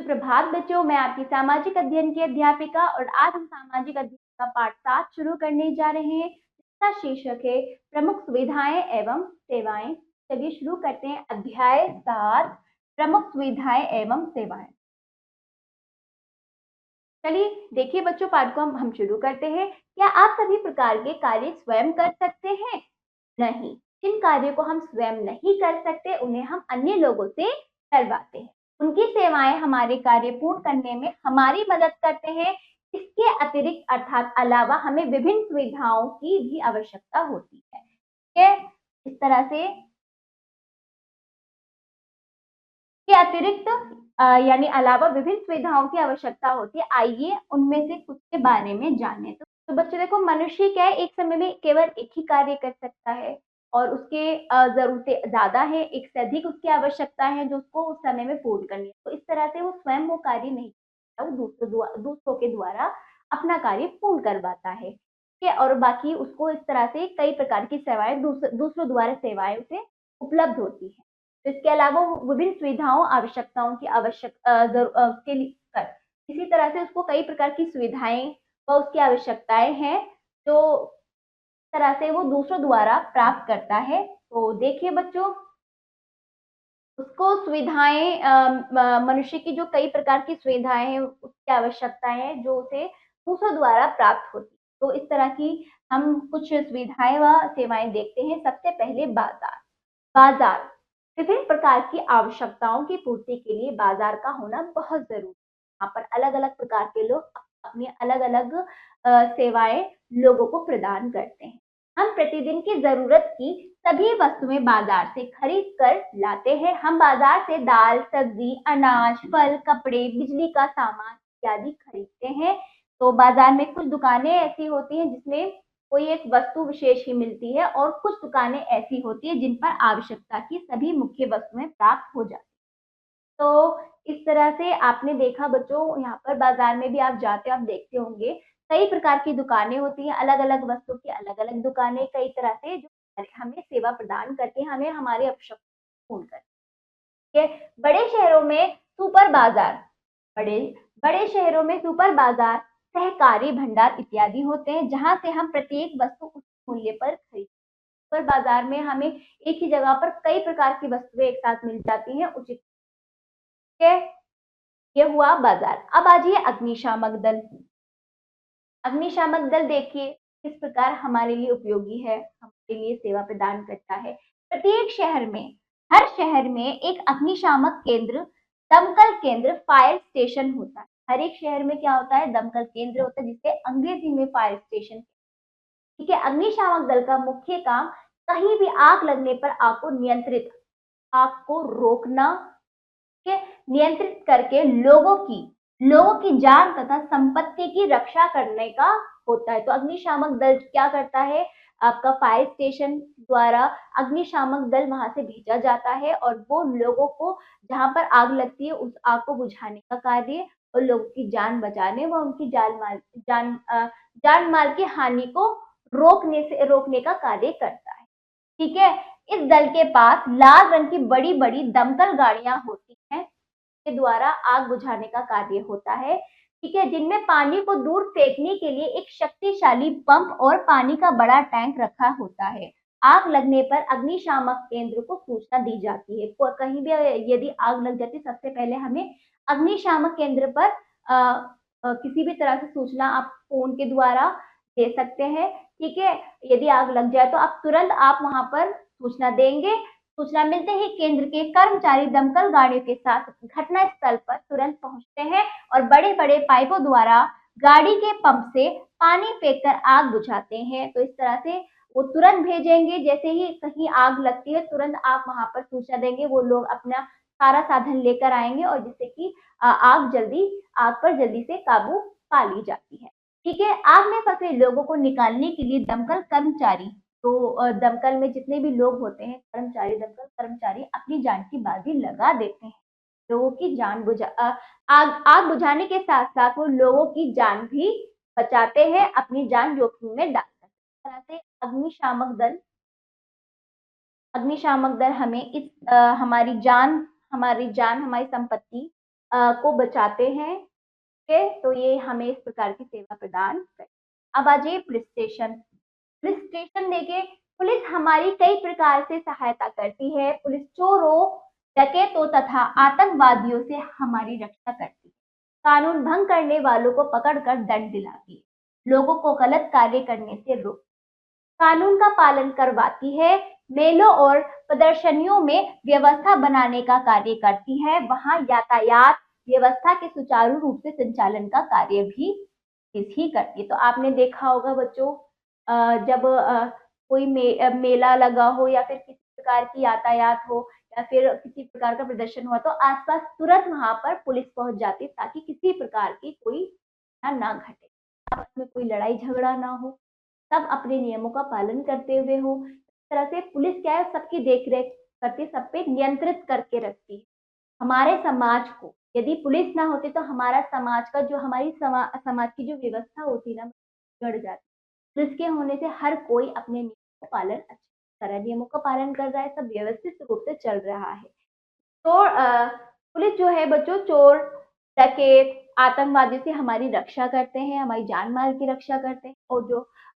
सुप्रभात बच्चों, मैं आपकी सामाजिक अध्ययन की अध्यापिका और आज हम सामाजिक अध्ययन का पाठ 7 शुरू करने जा रहे हैं, जिसका शीर्षक है प्रमुख सुविधाएं एवं सेवाएं। चलिए शुरू करते हैं। अध्याय 7 प्रमुख सुविधाएं एवं सेवाएं। चलिए देखिए बच्चों, पाठ को हम शुरू करते हैं। क्या आप सभी प्रकार के कार्य स्वयं कर सकते हैं? नहीं। जिन कार्यों को हम स्वयं नहीं कर सकते उन्हें हम अन्य लोगों से करवाते हैं। उनकी सेवाएं हमारे कार्य पूर्ण करने में हमारी मदद करते हैं। इसके अतिरिक्त अर्थात अलावा हमें विभिन्न सुविधाओं की भी आवश्यकता होती है। ठीक है, इस तरह से के अतिरिक्त यानी अलावा विभिन्न सुविधाओं की आवश्यकता होती है। आइए उनमें से कुछ के बारे में जानें। तो बच्चों देखो, मनुष्य क्या है, एक समय में केवल एक ही कार्य कर सकता है और उसके जरूरतें ज्यादा है, एक से अधिक उसकी आवश्यकता है जो उसको उस समय में पूर्ण करनी है। तो इस तरह से वो स्वयं वो कार्य नहीं करता, वो दूसरों के द्वारा अपना कार्य पूर्ण करवाता है। ठीक है, और बाकी उसको इस तरह से कई प्रकार की सेवाएं दूसरों द्वारा सेवाएं उसे उपलब्ध होती है। इसके अलावा विभिन्न सुविधाओं आवश्यकताओं की के लिए इसी तरह से उसको कई प्रकार की सुविधाएं व उसकी आवश्यकताएं हैं जो तरह से वो दूसरों द्वारा प्राप्त करता है। तो देखिए बच्चों, उसको सुविधाएं मनुष्य की जो कई प्रकार की सुविधाएं हैं उसकी आवश्यकताएं हैं जो उसे दूसरों द्वारा प्राप्त होती है। तो इस तरह की हम कुछ सुविधाएं व सेवाएं देखते हैं। सबसे पहले बाजार। बाजार विभिन्न प्रकार की आवश्यकताओं की पूर्ति के लिए बाजार का होना बहुत जरूरी है। यहाँ पर अलग अलग प्रकार के लोग अपनी अलग अलग सेवाएं लोगों को प्रदान करते हैं। हम प्रतिदिन की जरूरत की सभी वस्तुएं बाजार से खरीद कर लाते हैं। हम बाजार से दाल, सब्जी, अनाज, फल, कपड़े, बिजली का सामान इत्यादि खरीदते हैं। तो बाजार में कुछ दुकानें ऐसी होती हैं जिसमें कोई एक वस्तु विशेष ही मिलती है और कुछ दुकानें ऐसी होती है जिन पर आवश्यकता की सभी मुख्य वस्तुएं प्राप्त हो जाती है। तो इस तरह से आपने देखा बच्चों, यहाँ पर बाजार में भी आप जाते हो, आप देखते होंगे कई प्रकार की दुकानें होती हैं, अलग अलग वस्तु की अलग अलग दुकानें, कई तरह से जो हमें सेवा प्रदान करती हैं, हमें हमारी आवश्यकता पूर्ण करती है। बड़े शहरों में सुपर बाजार बड़े बड़े शहरों में सुपर बाजार, सहकारी भंडार इत्यादि होते हैं जहां से हम प्रत्येक वस्तु उचित मूल्य पर खरीदते हैं। सुपर बाजार में हमें एक ही जगह पर कई प्रकार की वस्तुएं एक साथ मिल जाती हैं उचित। ये हुआ बाजार। अब आ जाइए अग्निशामक दल। अग्निशामक दल देखिए किस प्रकार हमारे लिए उपयोगी है, हमारे लिए सेवा प्रदान करता है। प्रत्येक शहर में, हर शहर में एक अग्निशामक केंद्र, दमकल केंद्र, फायर स्टेशन होता है। हर एक शहर में क्या होता है, दमकल केंद्र होता है जिसे अंग्रेजी में फायर स्टेशन। ठीक है, अग्निशामक दल का मुख्य काम कहीं भी आग लगने पर आग को रोकना के नियंत्रित करके लोगों की जान तथा संपत्ति की रक्षा करने का होता है। तो अग्निशामक दल क्या करता है, आपका फायर स्टेशन द्वारा अग्निशामक दल वहां से भेजा जाता है और वो लोगों को जहां पर आग लगती है उस आग को बुझाने का कार्य और लोगों की जान बचाने व उनकी जान माल की हानि को रोकने का कार्य करता है। ठीक है, इस दल के पास लाल रंग की बड़ी बड़ी दमकल गाड़ियां होती हैं के द्वारा आग बुझाने का कार्य होता है। ठीक है, जिनमें पानी को दूर फेंकने के लिए एक शक्तिशाली पंप और पानी का बड़ा टैंक रखा होता है। आग लगने पर अग्निशामक केंद्र को सूचना दी जाती है। कहीं भी यदि आग लग जाती है, सबसे पहले हमें अग्निशामक केंद्र पर किसी भी तरह से सूचना आप फोन के द्वारा दे सकते हैं। ठीक है, यदि आग लग जाए तो आप वहां पर सूचना देंगे। सूचना मिलते ही केंद्र के कर्मचारी दमकल गाड़ियों के साथ घटना स्थल पर तुरंत पहुंचते हैं और बड़े बड़े पाइपों द्वारा गाड़ी के पंप से पानी फेंककर आग बुझाते हैं। तो इस तरह से वो तुरंत भेजेंगे, जैसे ही कहीं आग लगती है तुरंत आप वहां पर सूचना देंगे, वो लोग अपना सारा साधन लेकर आएंगे और जिससे कि आग पर जल्दी से काबू पा ली जाती है। ठीक है, आग में फंसे लोगों को निकालने के लिए दमकल में जितने भी लोग होते हैं, दमकल कर्मचारी अपनी जान की बाजी लगा देते हैं। लोगों की आग बुझाने के साथ साथ वो लोगों की जान भी बचाते हैं, अपनी जान जोखिम में डालकर। इस तरह से अग्निशामक दल हमें हमारी जान, हमारी संपत्ति को बचाते हैं। ठीक है, तो ये हमें इस प्रकार की सेवा प्रदान करती है। अब आ जाइए पुलिस स्टेशन। पुलिस स्टेशन देखिए, पुलिस हमारी कई प्रकार से सहायता करती है। पुलिस चोरों, डकैतों तथा आतंकवादियों से हमारी रक्षा करती है। कानून भंग करने वालों को पकड़कर दंड दिलाती है। लोगों को गलत कार्य करने से रोक, कानून का पालन करवाती है। मेलों और प्रदर्शनियों में व्यवस्था बनाने का कार्य करती है। वहां यातायात व्यवस्था के सुचारू रूप से संचालन का कार्य भी ही करती है। तो आपने देखा होगा बच्चों, जब कोई मेला लगा हो या फिर किसी प्रकार की यातायात हो या फिर किसी प्रकार का प्रदर्शन हुआ, तो आसपास तुरंत वहां पर पुलिस पहुंच जाती ताकि किसी प्रकार की कोई घटना ना घटे, आपस में कोई लड़ाई झगड़ा ना हो, सब अपने नियमों का पालन करते हुए हो। इस तरह से पुलिस क्या है, सबकी देख रेख करती, सब पे नियंत्रित करके रखती है। हमारे समाज को यदि पुलिस ना होती तो हमारा समाज का जो हमारी समाज की जो व्यवस्था होती ना, बिगड़ जाती। पुलिस के होने से हर कोई अपने नियमों का पालन अच्छी तरह नियमों का पालन कर रहा है, सब व्यवस्थित रूप से चल रहा है। तो पुलिस जो है बच्चों, चोर, डकैत, आतंकवादी से हमारी रक्षा करते हैं, हमारी जान माल की रक्षा करते हैं।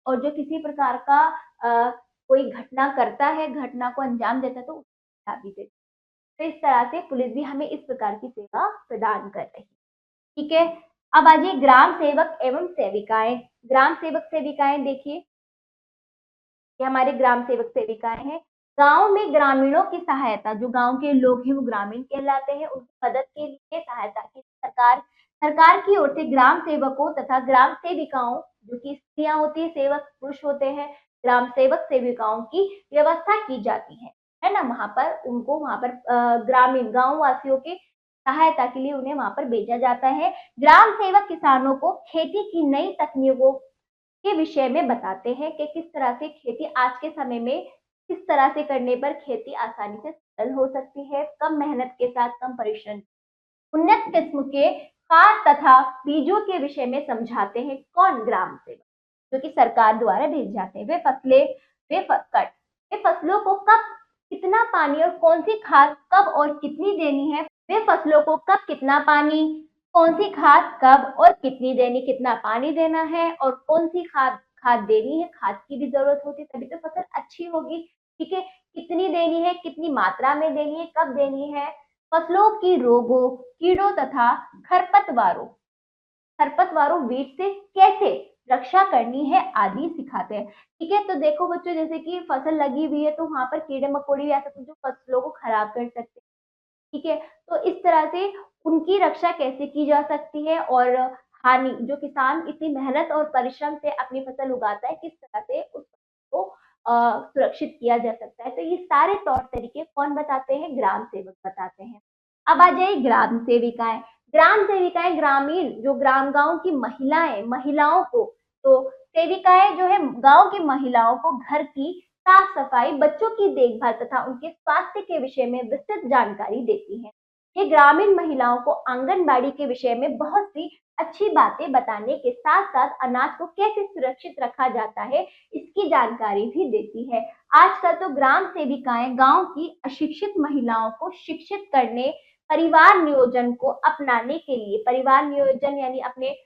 और जो किसी प्रकार का कोई घटना करता है, घटना को अंजाम देता है, तो उसको भी देते हैं। तो इस तरह से पुलिस भी हमें इस प्रकार की सेवा प्रदान कर रही है। ठीक है, अब आ जाइए ग्राम सेवक एवं सेविकाएं। ग्राम सेवक सेविकाएं देखिए, ये हमारे ग्राम सेवक सेविकाएं हैं। गांव में ग्रामीणों की सहायता, जो गांव के लोग हैं वो ग्रामीण कहलाते हैं, उनकी मदद के लिए सहायता की सरकार की ओर से ग्राम सेवकों तथा ग्राम सेविकाओं, जो कि स्त्रियां होती है, सेवक पुरुष होते हैं, ग्राम सेवक सेविकाओं की व्यवस्था की जाती है ना। वहां पर उनको वहां पर ग्रामीण गांव वासियों के सहायता के लिए उन्हें वहां पर भेजा जाता है। ग्राम सेवक किसानों को खेती की नई तकनीकों के विषय में बताते हैं कि किस तरह से खेती आज के समय में किस तरह से करने पर खेती आसानी से सफल हो सकती है, कम मेहनत के साथ कम परिश्रम। उन्नत किस्म के खाद तथा बीजों के विषय में समझाते हैं। कौन? ग्राम सेवक, जो कि सरकार द्वारा भेजे जाते हैं। वे फसलों को कब कितना पानी और कौन सी खाद कब और कितनी देनी है, वे फसलों को कब कितना पानी, कौन सी खाद कब और कितनी देनी, कितना पानी देना है और कौन सी खाद खाद देनी है, खाद की भी जरूरत होती है तभी तो फसल अच्छी होगी। ठीक है, कितनी देनी है, कितनी मात्रा में देनी है, कब देनी है, फसलों की रोगों, कीड़ों तथा खरपतवारों खरपतवारों वीट से कैसे रक्षा करनी है आदि सिखाते हैं। ठीक है, तो देखो बच्चों, जैसे कि फसल लगी हुई है तो वहां पर कीड़े मकोड़े भी आ सकते हैं जो फसलों को खराब कर सकते हैं। ठीक है, तो इस तरह से उनकी रक्षा कैसे की जा सकती है और हानि, जो किसान इतनी मेहनत और परिश्रम से अपनी फसल उगाता है, किस तरह से उस फसल को सुरक्षित किया जा सकता है, तो ये सारे तौर तरीके कौन बताते हैं? ग्राम सेवक बताते हैं। अब आ जाइए ग्राम सेविकाएं। ग्राम सेविकाएं ग्रामीण, जो ग्राम गांव की महिलाओं को, तो सेविकाएं जो है गांव की महिलाओं को घर की साफ सफाई, बच्चों की देखभाल तथा उनके स्वास्थ्य के विषय में विस्तृत जानकारी देती हैं। ये ग्रामीण महिलाओं को आंगनबाड़ी के विषय में बहुत सी अच्छी बातें बताने के साथ साथ अनाज को कैसे सुरक्षित रखा जाता है इसकी जानकारी भी देती है। आजकल तो ग्राम सेविकाएं गांव की अशिक्षित महिलाओं को शिक्षित करने, परिवार नियोजन को अपनाने के लिए, परिवार नियोजन यानी अपने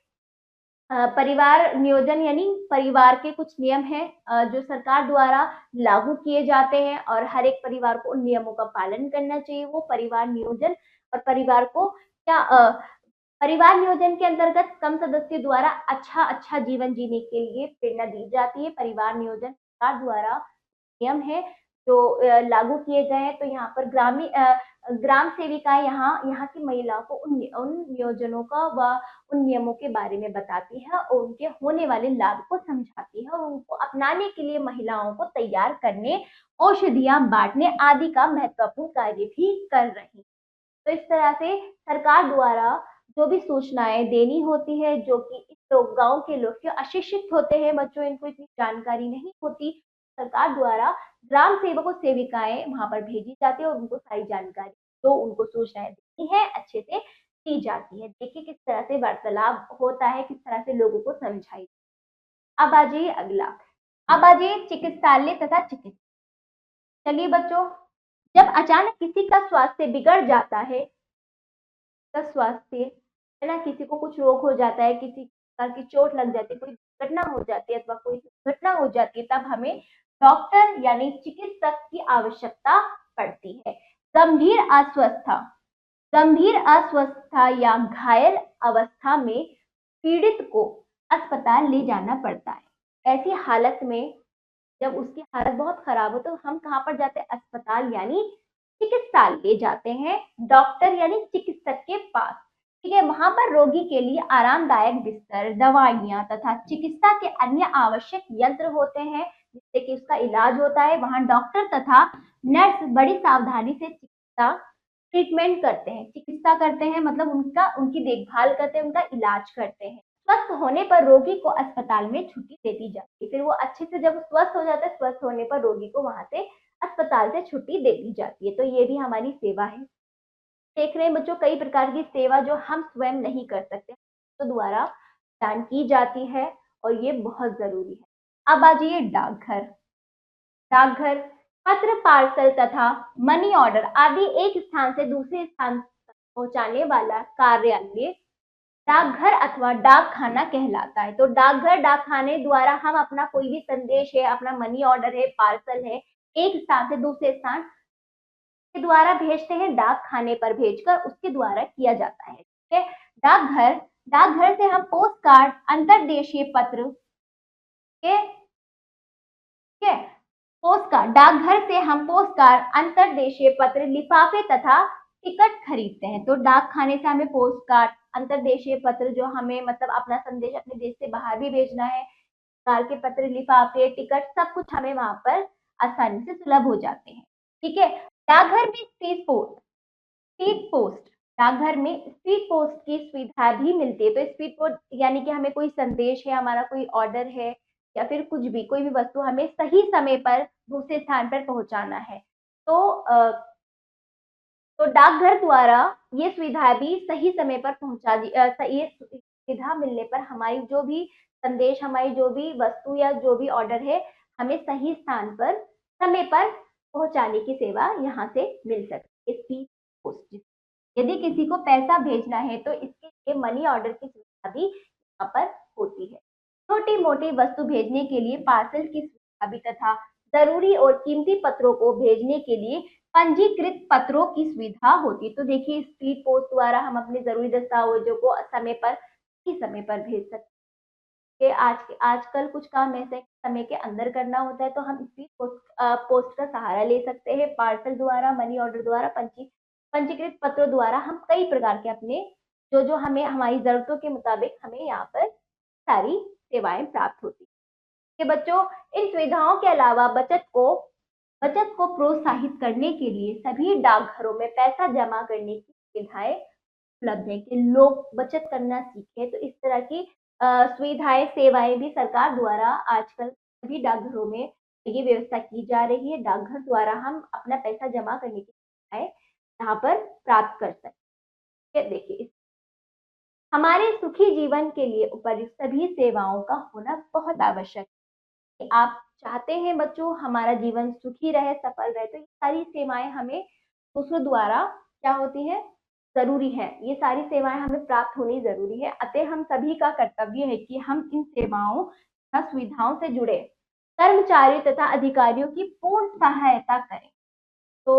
परिवार नियोजन यानी परिवार के कुछ नियम हैं जो सरकार द्वारा लागू किए जाते हैं और हर एक परिवार को उन नियमों का पालन करना चाहिए। वो परिवार नियोजन और परिवार को क्या परिवार नियोजन के अंतर्गत कम सदस्यों द्वारा अच्छा जीवन जीने के लिए प्रेरणा दी जाती है। परिवार नियोजन सरकार द्वारा नियम है जो लागू किए गए हैं। तो यहाँ पर ग्राम सेविकाएं यहाँ की महिलाओं को उन नियोजनों का व उन नियमों के बारे में बताती है और उनके होने वाले लाभ को समझाती है और उनको अपनाने के लिए महिलाओं को तैयार करने, औषधियां बांटने आदि का महत्वपूर्ण कार्य भी कर रही। तो इस तरह से सरकार द्वारा जो भी सूचनाएं देनी होती है, जो कि इस लोग गांव के लोग जो अशिक्षित होते हैं बच्चों, इनको इतनी जानकारी नहीं होती, सरकार द्वारा ग्राम सेवक और सेविकाएं वहां पर भेजी जाती है और उनको सारी जानकारी जो उनको सूचनाएं देनी है अच्छे से दी जाती है। देखिए किस तरह से वार्तालाप होता है, किस तरह से लोगों को समझाई। अब आ जाइए अगला, अब आ जाइए चिकित्सालय तथा चिकित्सा। चलिए बच्चों, जब अचानक किसी का स्वास्थ्य बिगड़ जाता है का स्वास्थ्य है ना, किसी को कुछ रोग हो जाता है, किसी प्रकार की चोट लग जाती है, कोई दुर्घटना हो जाती है अथवा कोई दुर्घटना हो जाती है, तब हमें डॉक्टर यानी चिकित्सक की आवश्यकता पड़ती है। गंभीर अस्वस्थता, गंभीर अस्वस्थता या घायल अवस्था में पीड़ित को अस्पताल ले जाना पड़ता है। ऐसी हालत में जब उसकी हालत बहुत खराब हो तो हम कहाँ पर जाते हैं? अस्पताल यानी चिकित्सालय जाते हैं, डॉक्टर यानी चिकित्सक के पास। ठीक है, वहां पर रोगी के लिए आरामदायक बिस्तर, दवाइयां तथा चिकित्सा के अन्य आवश्यक यंत्र होते हैं जिससे कि उसका इलाज होता है। वहां डॉक्टर तथा नर्स बड़ी सावधानी से चिकित्सा ट्रीटमेंट करते हैं, चिकित्सा करते हैं मतलब उनकी देखभाल करते हैं, उनका इलाज करते हैं। स्वस्थ होने पर रोगी को अस्पताल में छुट्टी दे दी जाती है। फिर वो अच्छे से जब स्वस्थ हो जाता है, स्वस्थ होने पर रोगी को वहां से अस्पताल से छुट्टी दे दी जाती है। तो ये भी हमारी सेवा है। देख रहे हैं बच्चों, कई प्रकार की सेवा जो हम स्वयं नहीं कर सकते तो द्वारा दान की जाती है और ये बहुत जरूरी है। अब आ जाइए डाकघर। डाकघर पत्र, पार्सल तथा मनी ऑर्डर आदि एक स्थान से दूसरे स्थान तक पहुंचाने वाला कार्यालय डाकघर अथवा डाकखाना कहलाता है। तो डाकघर, डाकखाने द्वारा हम अपना कोई भी संदेश है, अपना मनी ऑर्डर है, पार्सल है, एक स्थान से दूसरे स्थान के द्वारा भेजते हैं, डाकखाने पर भेजकर उसके द्वारा किया जाता है। ठीक है, डाकघर, डाकघर से हम पोस्ट कार्ड, अंतरदेशीय पत्र के, ठीक है, पोस्ट कार्ड, डाकघर से हम पोस्ट कार्ड, अंतरदेशीय पत्र, लिफाफे तथा टिकट खरीदते हैं। तो डाकखाने से हमें पोस्ट कार्ड, अंतरदेशीय पत्र जो हमें मतलब अपना संदेश अपने देश से बाहर भी भेजना है, कार के पत्र, लिफाफे, टिकट सब कुछ हमें वहां पर आसानी से सुलभ हो जाते हैं। ठीक है, डाकघर में स्पीड पोस्ट, स्पीड पोस्ट, डाकघर में स्पीड पोस्ट की सुविधा भी मिलती है। तो स्पीड पोस्ट यानी कि हमें कोई संदेश है, हमारा कोई ऑर्डर है या फिर कुछ भी, कोई भी वस्तु हमें सही समय पर दूसरे स्थान पर पहुंचाना है तो डाकघर द्वारा ये सुविधा भी सही समय पर पहुंचा दी, ये सुविधा मिलने पर हमारी जो भी संदेश, हमारी जो भी वस्तु या जो भी ऑर्डर है, हमें सही स्थान पर समय पर पहुंचाने की सेवा यहाँ से मिल सकती है। स्पीड पोस्ट, यदि किसी को पैसा भेजना है तो इसके लिए मनी ऑर्डर की सुविधा भी यहाँ पर होती है। छोटी मोटी वस्तु भेजने के लिए पार्सल की सुविधा भी तथा जरूरी और कीमती पत्रों को भेजने के लिए पंजीकृत पत्रों की सुविधा होती है। तो देखिए, स्पीड पोस्ट द्वारा हम अपने जरूरी दस्तावेजों को समय पर भेज सकते हैं। आजकल कुछ काम ऐसे समय के अंदर करना होता है तो हम स्पीड पोस्ट का सहारा ले सकते हैं। पार्सल द्वारा, मनी ऑर्डर द्वारा, पंजीकृत पत्रों द्वारा हम कई प्रकार के अपने जो हमें हमारी जरूरतों के मुताबिक हमें यहाँ पर सारी सेवाएं प्राप्त होती है। बच्चों, इन सुविधाओं के अलावा बचत को प्रोत्साहित करने के लिए सभी डाकघरों में पैसा जमा करने की सुविधाएं उपलब्ध है कि लोग बचत करना सीखे। तो इस तरह की सुविधाएं, सेवाएं भी सरकार द्वारा आजकल सभी डाकघरों में ये व्यवस्था की जा रही है। डाकघर द्वारा हम अपना पैसा जमा करने की सुविधाएं यहाँ पर प्राप्त कर सकते हैं। देखिए, हमारे सुखी जीवन के लिए उपयुक्त सभी सेवाओं का होना बहुत आवश्यक है। आप चाहते हैं बच्चों हमारा जीवन सुखी रहे, सफल रहे, तो ये सारी सेवाएं हमें दूसरों द्वारा क्या होती है? जरूरी है। ये सारी सेवाएं हमें प्राप्त होनी जरूरी है। अतः हम सभी का कर्तव्य है कि हम इन सेवाओं तथा सुविधाओं से जुड़े कर्मचारी तथा अधिकारियों की पूर्ण सहायता करें। तो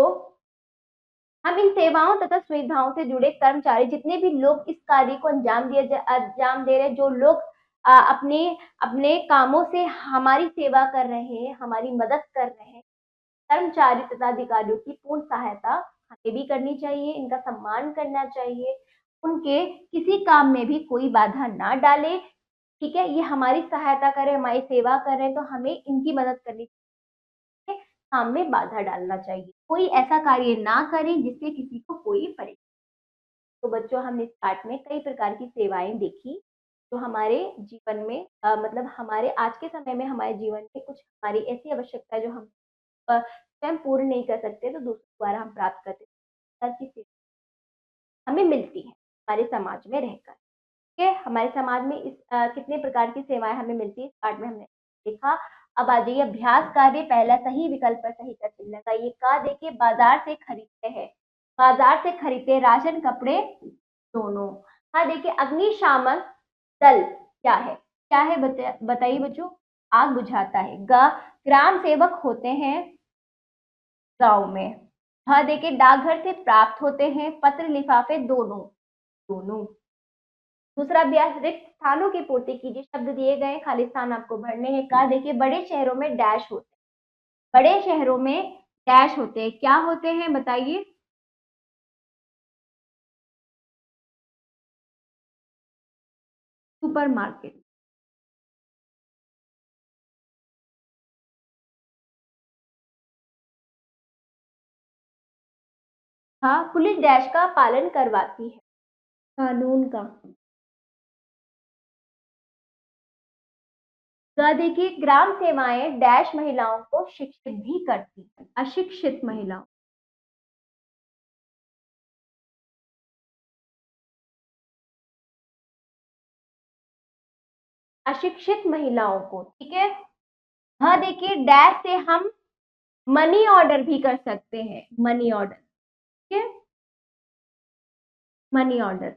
हम इन सेवाओं तथा सुविधाओं से जुड़े कर्मचारी, जितने भी लोग इस कार्य को अंजाम दे रहे, जो लोग अपने अपने कामों से हमारी सेवा कर रहे हैं, हमारी मदद कर रहे हैं, कर्मचारी तथा अधिकारियों की पूर्ण सहायता हमें भी करनी चाहिए, इनका सम्मान करना चाहिए, उनके किसी काम में भी कोई बाधा ना डाले। ठीक है, ये हमारी सहायता करें, हमारी सेवा करें तो हमें इनकी मदद करनी चाहिए, काम में बाधा डालना चाहिए। कोई ऐसा कार्य ना करें जिससे किसी को कोई परेशानी। तो बच्चों, हमने इस पाठ में कई प्रकार की सेवाएं देखी जो हमारे जीवन में मतलब हमारे आज के समय में हमारे जीवन में कुछ हमारी ऐसी आवश्यकता जो हम स्वयं पूर्ण नहीं कर सकते तो दूसरों द्वारा हम प्राप्त करते हैं, हमें मिलती है हमारे समाज में रहकर। ठीक है, हमारे समाज में इस कितने प्रकार की सेवाएं हमें मिलती है, इस पाठ में हमने देखा। अब आ जाइए अभ्यास कार्य। पहला, सही विकल्प पर सही का चिन्ह लगाइए। का देखिए, बाजार से खरीदते हैं, बाजार से खरीदते राशन, कपड़े दोनों। हाँ देखिए, अग्निशामक दल क्या है बताइए बच्चों। आग बुझाता है। ग्राम सेवक होते हैं गांव में। हाँ देखिए, डाकघर से प्राप्त होते हैं पत्र लिफाफे दोनों। दोनों। दूसरा अभ्यास, रिक्त स्थानों की पूर्ति कीजिए। शब्द दिए गए, खाली स्थान आपको भरने हैं। कहा देखिए, बड़े शहरों में डैश होते हैं। बड़े शहरों में डैश होते हैं, क्या होते हैं बताइए। सुपरमार्केट। हाँ, पुलिस डैश का पालन करवाती है, कानून का। तो देखिए, ग्राम सेवाएं डैश महिलाओं को शिक्षित भी करती है, अशिक्षित महिलाओं। अशिक्षित महिलाओं को, ठीक है। हाँ देखिए, डैश से हम मनी ऑर्डर भी कर सकते हैं, मनी ऑर्डर, ठीक है। मनी ऑर्डर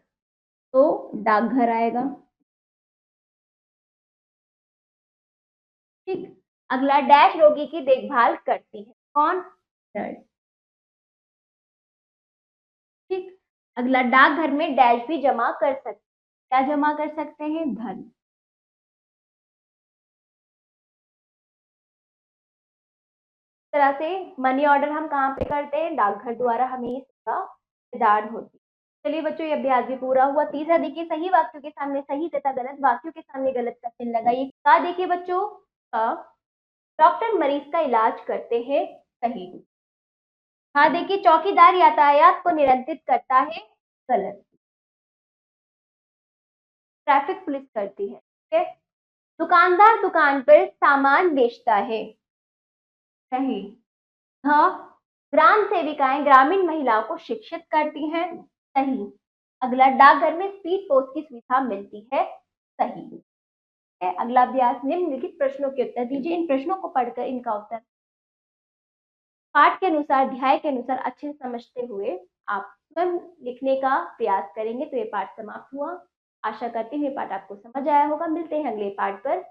तो डाकघर आएगा, ठीक। अगला, डैश रोगी की देखभाल करती है, कौन, नर्स, ठीक। अगला, डाकघर में डैश भी जमा कर सकते, क्या जमा कर सकते हैं, धन। इस तरह से मनी ऑर्डर हम कहाँ पे करते हैं, डाकघर द्वारा हमें इसका प्रदान होती है। चलिए बच्चों, ये अभ्यास भी पूरा हुआ। तीसरा देखिए, सही वाक्यों के सामने सही तथा गलत वाक्यों के सामने गलत का चिन्ह लगाइए। का देखिए बच्चों, का डॉक्टर मरीज का इलाज करते हैं, सही। हाँ देखिए, चौकीदार यातायात को नियंत्रित करता है, गलत। ट्रैफिक पुलिस करती है, ठीक है। दुकानदार दुकान पर सामान बेचता है, सही। हाँ, ग्राम सेविकाएं ग्रामीण महिलाओं को शिक्षित करती हैं, सही। अगला, डाकघर में स्पीड पोस्ट की सुविधा मिलती है, सही है। अगला अभ्यास, निम्नलिखित प्रश्नों के उत्तर दीजिए। इन प्रश्नों को पढ़कर इनका उत्तर पाठ के अनुसार, अध्याय के अनुसार अच्छे से समझते हुए आप स्वयं लिखने का प्रयास करेंगे। तो ये पाठ समाप्त हुआ। आशा करती हूँ ये पाठ आपको समझ आया होगा। मिलते हैं अगले पाठ पर।